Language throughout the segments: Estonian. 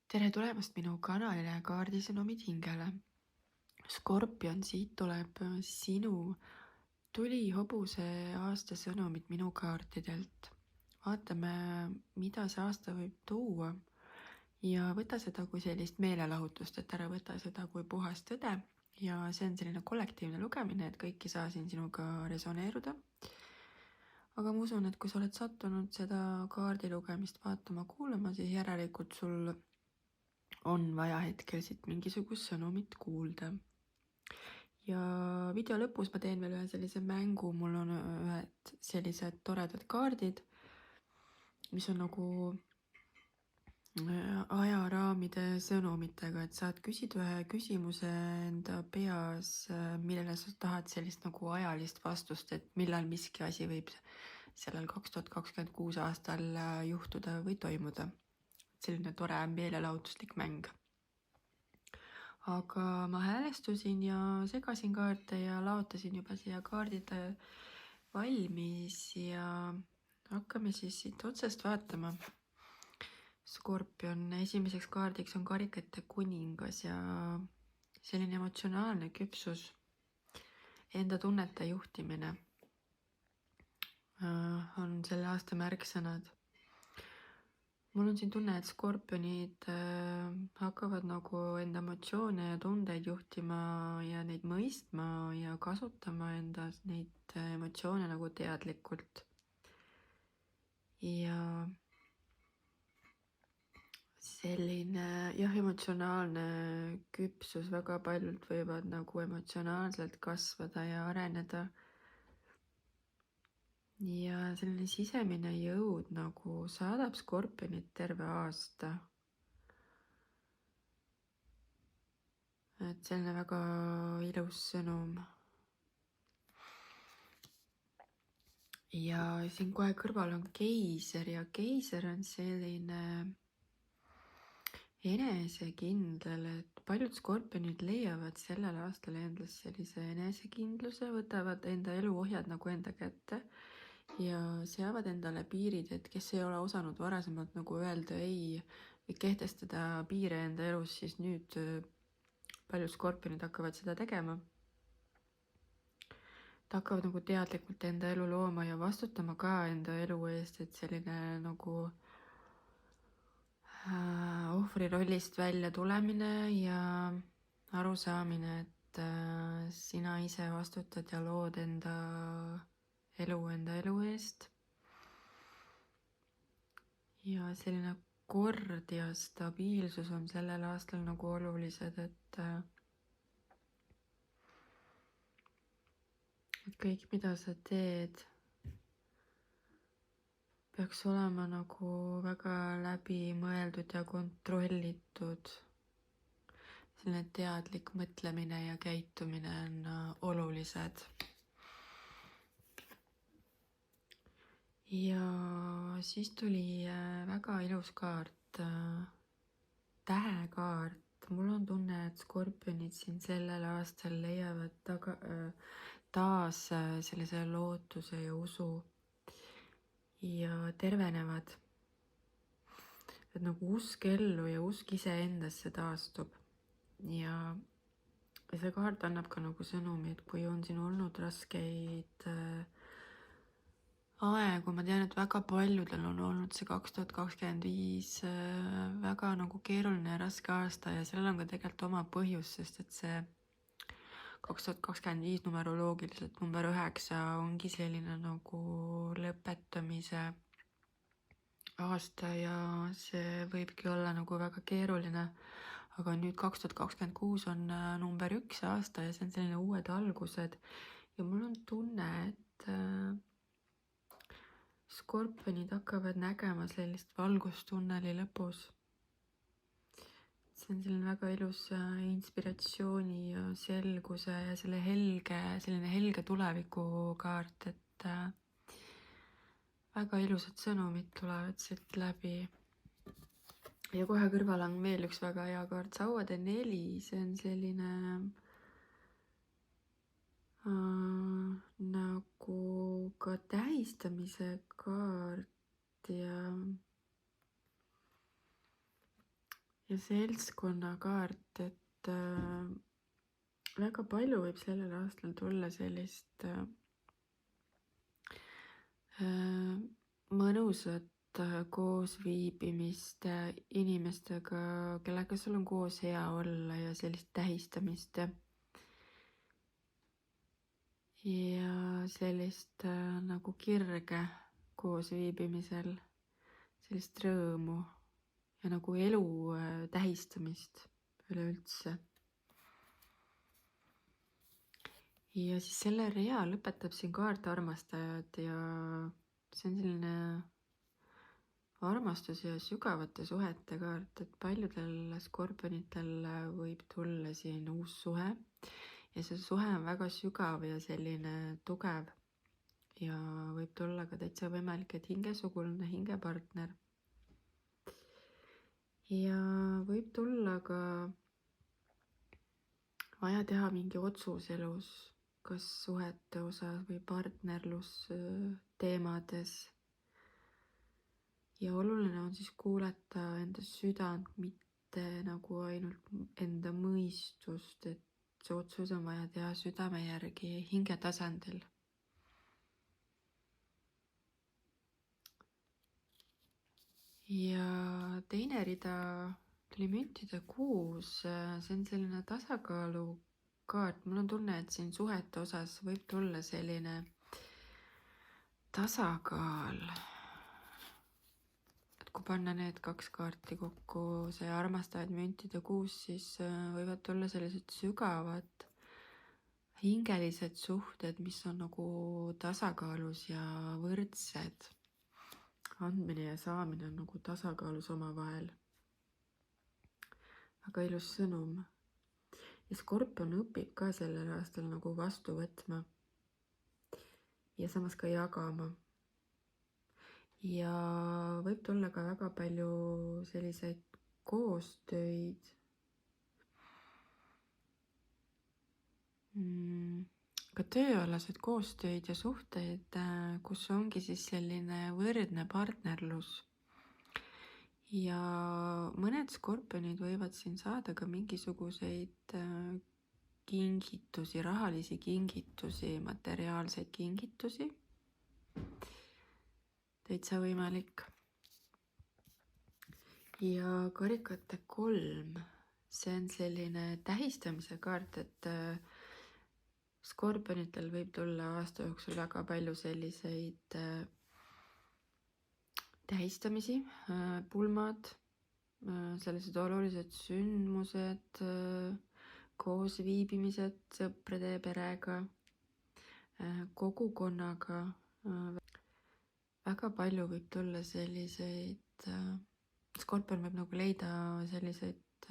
Tere tulemast minu kanalile kaardisõnumid hingele. Skorpion, siit tuleb sinu tulihobuse aasta sõnumid minu kaartidelt. Vaatame, mida see aasta võib tuua ja võta seda kui sellist meelelahutust, et ära võta seda kui puhast tõde. Ja see on selline kollektiivne lugemine, et kõik ei saa siin sinuga resoneeruda. Aga ma usun, et kui sa oled sattunud seda kaardilugemist vaatama-kuulama, siis järelikult sul on vaja hetkel siit mingisugust sõnumit kuulda. Ja video lõpus ma teen veel ühe sellise mängu, mul on ühed sellised toredad kaardid, mis on nagu ajaraamide sõnumitega, et saad küsida ühe küsimuse enda peas, millele sa tahad sellist nagu ajalist vastust, et millal miski asi võib sellel 2026 aastal juhtuda või toimuda. Selline tore meelelahutuslik mäng. Aga ma häälestusin ja segasin kaarte ja laotasin juba siia kaardid valmis ja hakkame siis siit otsast vaatama. Skorpion esimeseks kaardiks on karikate kuningas ja selline emotsionaalne küpsus, enda tunnete juhtimine on selle aasta märksõnad. Mul on siin tunne, et skorpionid hakkavad nagu enda emotsioone ja tundeid juhtima ja neid mõistma ja kasutama endas neid emotsioone nagu teadlikult. Ja selline emotsionaalne küpsus, väga paljud võivad nagu emotsionaalselt kasvada ja areneda. Ja selline sisemine jõud nagu saadab skorpionit terve aasta. Et selline väga ilus sõnum. Ja siin kohe kõrval on keiser ja keiser on selline enesekindel, et paljud skorpionid leiavad sellel aastal endas sellise enesekindluse, võtavad enda eluohjad nagu enda kätte ja seavad endale piirid, et kes ei ole osanud varasemalt nagu öelda ei või kehtestada piire enda elus, siis nüüd paljud skorpionid hakkavad seda tegema. Ta hakkavad nagu teadlikult enda elu looma ja vastutama ka enda elu eest, et selline nagu ohvri rollist välja tulemine ja arusaamine, et sina ise vastutad ja lood enda elu eest. Ja selline kord ja stabiilsus on sellel aastal nagu olulised, et kõik, mida sa teed, peaks olema nagu väga läbimõeldud ja kontrollitud. Selline teadlik mõtlemine ja käitumine on olulised. Ja siis tuli väga ilus kaart, tähekaart. Mul on tunne, et skorpionid siin sellel aastal leiavad taas sellise lootuse ja usu ja tervenevad. Et nagu usk ellu ja usk iseendasse taastub. Ja see kaart annab ka nagu sõnumi, et kui on siin olnud raskeid aegu, ma tean, et väga paljudel on olnud see 2025 väga nagu keeruline ja raske aasta ja sellel on ka tegelikult oma põhjus, sest et see 2025 numeroloogiliselt number 9 ongi selline nagu lõpetamise aasta ja see võibki olla nagu väga keeruline, aga nüüd 2026 on number 1 aasta ja see on selline uued algused ja mul on tunne, et skorpionid hakkavad nägema sellist valgustunneli lõpus. See on selline väga ilus inspiratsiooni ja selguse ja selline helge tuleviku kaart, et väga ilusad sõnumid tulevad siit läbi. Ja kohe kõrval on veel üks väga hea kaart, sauade 4, see on selline nagu ka tähistamise kaart ja seltskonnakaart, et väga palju võib sellel aastal tulla sellist mõnusat koosviibimist inimestega, kellega sul on koos hea olla ja sellist tähistamist ja sellist nagu kirge koosviibimisel, sellist rõõmu ja nagu elu tähistamist üleüldse. Ja siis selle rea lõpetab siin kaart armastajad ja see on selline armastus ja sügavate suhete kaart, et paljudel skorpionitel võib tulla siin uus suhe ja see suhe on väga sügav ja selline tugev ja võib tulla ka täitsa võimalik, et hingesugune hingepartner. Ja võib tulla ka vaja teha mingi otsus elus, kas suhete osas või partnerlusteemades. Ja oluline on siis kuulata enda südant, mitte nagu ainult enda mõistust, et see otsus on vaja teha südame järgi hinge tasandil. Ja teine rida tuli müntide 6, see on selline tasakaalukaart. Mul on tunne, et siin suhete osas võib tulla selline tasakaal. Et kui panna need 2 kaarti kokku, see armastajad müntide 6, siis võivad tulla sellised sügavad hingelised suhted, mis on nagu tasakaalus ja võrdsed. Andmine ja saamine on nagu tasakaalus omavahel. Väga ilus sõnum. Ja skorpion õpib ka sellel aastal nagu vastu võtma ja samas ka jagama. Ja võib tulla ka väga palju selliseid koostöid. Ka tööalased koostöid ja suhteid, kus ongi siis selline võrdne partnerlus. Ja mõned skorpionid võivad siin saada ka mingisuguseid kingitusi, rahalisi kingitusi, materiaalseid kingitusi. Täitsa võimalik. Ja karikate 3, see on selline tähistamise kaart, et skorpionitel võib tulla aasta jooksul väga palju selliseid tähistamisi, pulmad, sellised olulised sündmused, koosviibimised sõprade ja perega, kogukonnaga. Väga palju võib tulla selliseid, skorpion võib nagu leida selliseid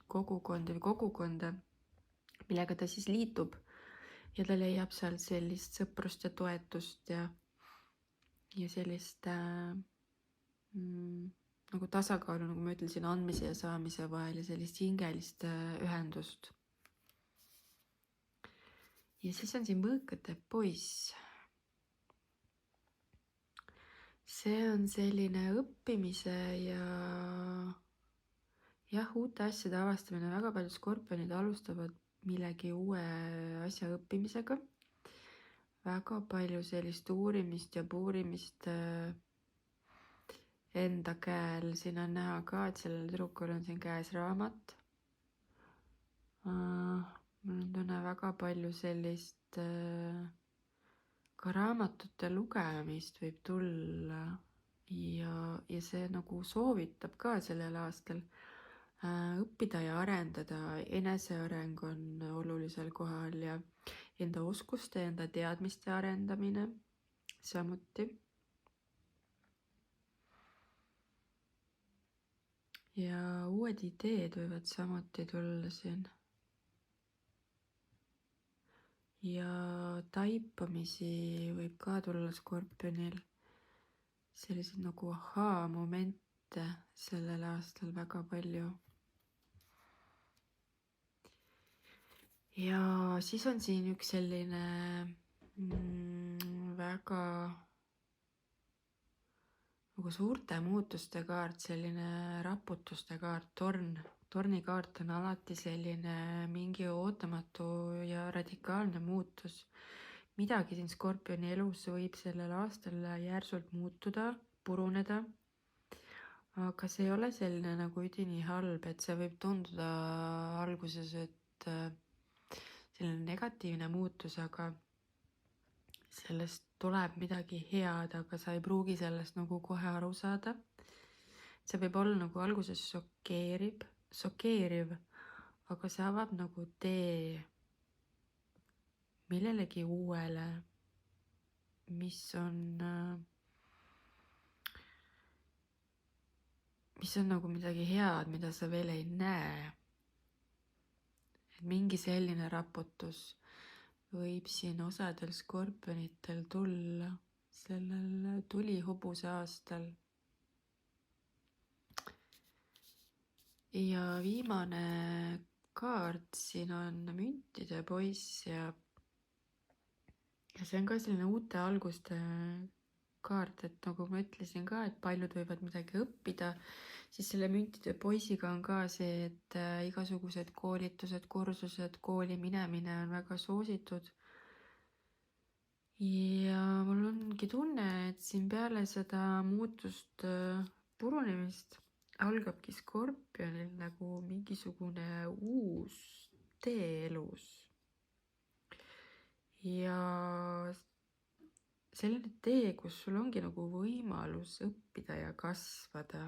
kogukondi või kogukonda, millega ta siis liitub ja ta leiab seal sellist sõprust ja toetust ja sellist nagu tasakaalu, nagu ma ütlesin, andmise ja saamise vahel ja sellist hingelist ühendust. Ja siis on siin mõõkade poiss. See on selline õppimise ja uute asjade avastamine. Väga paljud skorpionid alustavad millegi uue asja õppimisega. Väga palju sellist uurimist ja puurimist enda käel. Siin on näha ka, et sellel tüdrukul on siin käes raamat. Mul on tunne väga palju sellist ka raamatute lugemist võib tulla ja see nagu soovitab ka sellel aastal õppida ja arendada. Eneseareng on olulisel kohal ja enda oskuste, enda teadmiste arendamine samuti. Ja uued ideed võivad samuti tulla siin. Ja taipamisi võib ka tulla skorpionil. Selliseid nagu ahaa-momente sellel aastal väga palju. Ja siis on siin üks selline väga nagu suurte muutuste kaart, selline raputuste kaart, tornikaart on alati selline mingi ootamatu ja radikaalne muutus. Midagi siin Skorpioni elus võib sellel aastal järsult muutuda, puruneda. Aga see ei ole selline nagu üdini halb, et see võib tunduda alguses, et selline negatiivne muutus, aga sellest tuleb midagi head, aga sa ei pruugi sellest nagu kohe aru saada. See võib olla nagu alguses šokeeriv, aga see avab nagu tee millelegi uuele, mis on nagu midagi head, mida sa veel ei näe. Et mingi selline raputus võib siin osadel skorpionitel tulla sellel tulihobuse aastal. Ja viimane kaart siin on müntide poiss ja see on ka selline uute alguste kaart, et nagu ma ütlesin ka, et paljud võivad midagi õppida, siis selle müntide poisiga on ka see, et igasugused koolitused, kursused, kooli minemine on väga soositud. Ja mul ongi tunne, et siin peale seda muutust purunemist algabki Skorpionil nagu mingisugune uus tee elus. Ja selline tee, kus sul ongi nagu võimalus õppida ja kasvada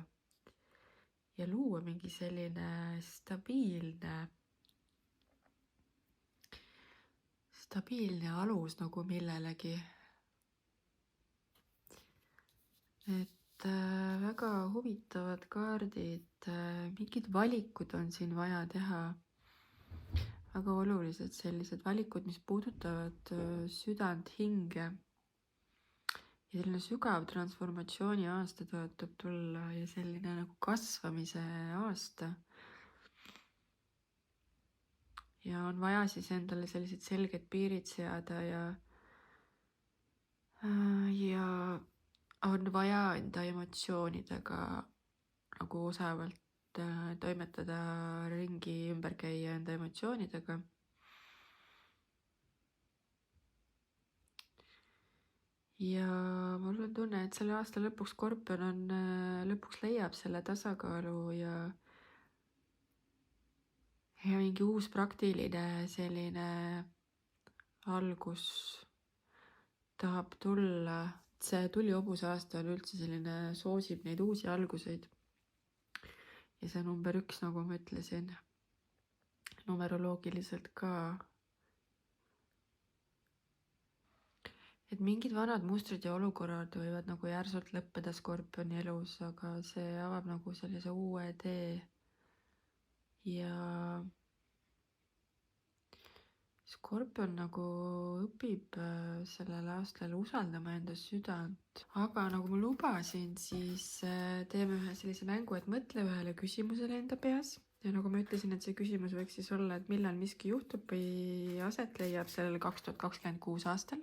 ja luua mingi selline stabiilne alus nagu millelegi. Et väga huvitavad kaardid, mingid valikud on siin vaja teha. Väga olulised sellised valikud, mis puudutavad südant, hinge. Ja selline sügav transformatsiooni aasta tõotab tulla ja selline nagu kasvamise aasta. Ja on vaja siis endale sellised selged piirid seada ja on vaja enda emotsioonidega nagu osavalt toimetada, ringi ümber käia enda emotsioonidega. Ja mul on tunne, et selle aasta lõpuks Skorpion lõpuks leiab selle tasakaalu ja mingi uus praktiline selline algus tahab tulla. See tulihobuse aasta on üldse selline, soosib neid uusi alguseid. Ja see number 1, nagu ma ütlesin, numeroloogiliselt ka. Et mingid vanad mustrid ja olukorrad võivad nagu järsult lõppeda Skorpioni elus, aga see avab nagu sellise uue tee. Ja Skorpion nagu õpib sellel aastal usaldama enda südant. Aga nagu ma lubasin, siis teeme ühe sellise mängu, et mõtle ühele küsimusele enda peas. Ja nagu ma ütlesin, et see küsimus võiks siis olla, et millal miski juhtub või aset leiab sellel 2026 aastal.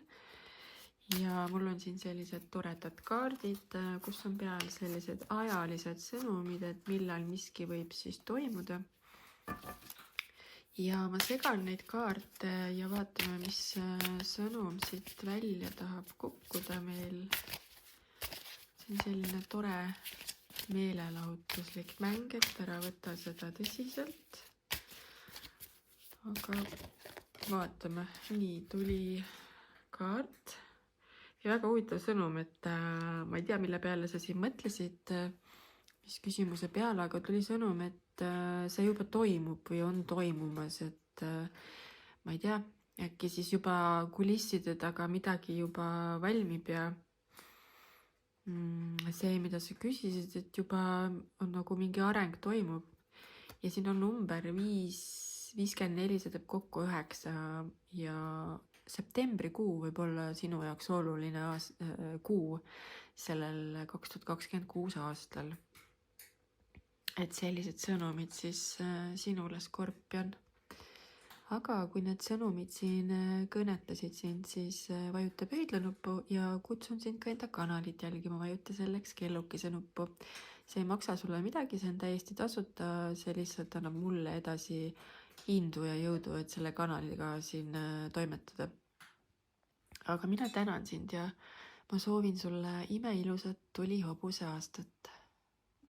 Ja mul on siin sellised toredad kaardid, kus on peal sellised ajalised sõnumid, et millal miski võib siis toimuda. Ja ma segan neid kaarte ja vaatame, mis sõnum siit välja tahab kukkuda meil. See on selline tore meelelahutuslik mäng, et ära võta seda tõsiselt. Aga vaatame, nii tuli kaart. Ja väga huvitav sõnum, et ma ei tea, mille peale sa siin mõtlesid, mis küsimuse peale, aga tuli sõnum, et see juba toimub või on toimumas, et ma ei tea, äkki siis juba kulisside taga midagi juba valmib ja see, mida sa küsisid, et juba on nagu mingi areng toimub. Ja siin on number 54, see teeb kokku 9 ja septembrikuu võib olla sinu jaoks oluline kuu sellel 2026 aastal. Et sellised sõnumid siis sinule, Skorpion. aga kui need sõnumid siin kõnetasid sind, siis vajuta pöidlanuppu ja kutsun sind ka enda kanalit jälgima, vajuta selleks kellukese nuppu. See ei maksa sulle midagi, see on täiesti tasuta, see lihtsalt annab mulle edasi indu ja jõudu, et selle kanaliga siin toimetada. Aga mina tänan sind ja ma soovin sulle imeilusat tulihobuse aastat.